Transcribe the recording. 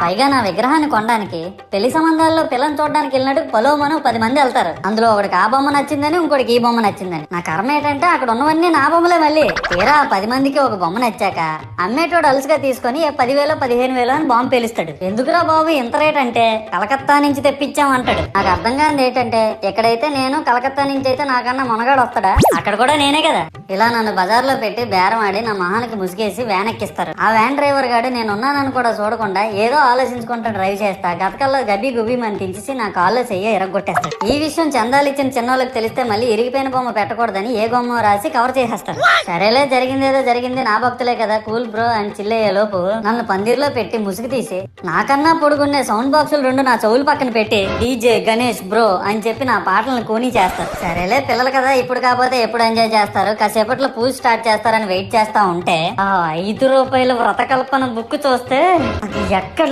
పైగా నా విగ్రహాన్ని కొనడానికి పెళ్లి సంబంధాల్లో పిల్లని చూడడానికి వెళ్ళినట్టు పొలోమను 10 మంది వెళ్తారు. అందులో ఒకడికి ఆ బొమ్మ నచ్చిందని, ఇంకోటికి ఈ బొమ్మ నచ్చిందని. నా కర్మ ఏంటంటే అక్కడ ఉన్నవన్నీ నా బొమ్మలే. మళ్ళీ తీరా 10 మందికి ఒక బొమ్మ నచ్చాక అమ్మేటోడు అలుసుగా తీసుకొని 10,000 15,000 అని బాంబు పేలుస్తాడు. ఎందుకురా బాబు ఇంత రేట్ అంటే కలకత్తా నుంచి తెప్పించాం అంటాడు. నాకు అర్థం కానిది ఏంటంటే ఎక్కడైతే నేను కలకత్తా నుంచి అయితే నాకన్నా మొనగాడు వస్తాడా, అక్కడ కూడా నేనే కదా. ఇలా నన్ను బజార్లో పెట్టి బేరం ఆడి నా మొహానికి ముసుగేసి వ్యాన్ ఎక్కిస్తారు. ఆ వ్యాన్ డ్రైవర్ గాడు నేను ఉన్నానని కూడా చూడకుండా ఏదో ఆలోచించుకుంటూ డ్రైవ్ చేస్తా గతకల్లో గబ్బి గుబ్బి అని తించేసి నా కాల్లో చెయ్యి ఎరగొట్టేస్తాడు. ఈ విషయం చందాలు ఇచ్చిన చిన్నోళ్ళకి తెలిస్తే మళ్ళీ ఇరిగిపోయిన బొమ్మ పెట్టకూడదని ఏ బొమ్మ రాసి కవర్ చేసేస్తాడు. సరేలే జరిగిందేదో జరిగింది, నా భక్తులే కదా కూల్ బ్రో అని చిల్లయ్యే లోపు నన్ను పందిర్లో పెట్టి ముసుగు తీసి నాకన్నా పొడుగుండే సౌండ్ బాక్సులు 2 నా చెవులు పక్కన పెట్టి డీజే గణేష్ బ్రో అని చెప్పి నా పాటలను కూనీ చేస్తారు. సరేలే పిల్లలు కదా ఇప్పుడు కాకపోతే ఎప్పుడు ఎంజాయ్ చేస్తారు, కాసేపట్లో పూజ స్టార్ట్ చేస్తారని వెయిట్ చేస్తా ఉంటే ఆ 5 రూపాయల వ్రతకల్పన బుక్ చూస్తే అది ఎక్కడ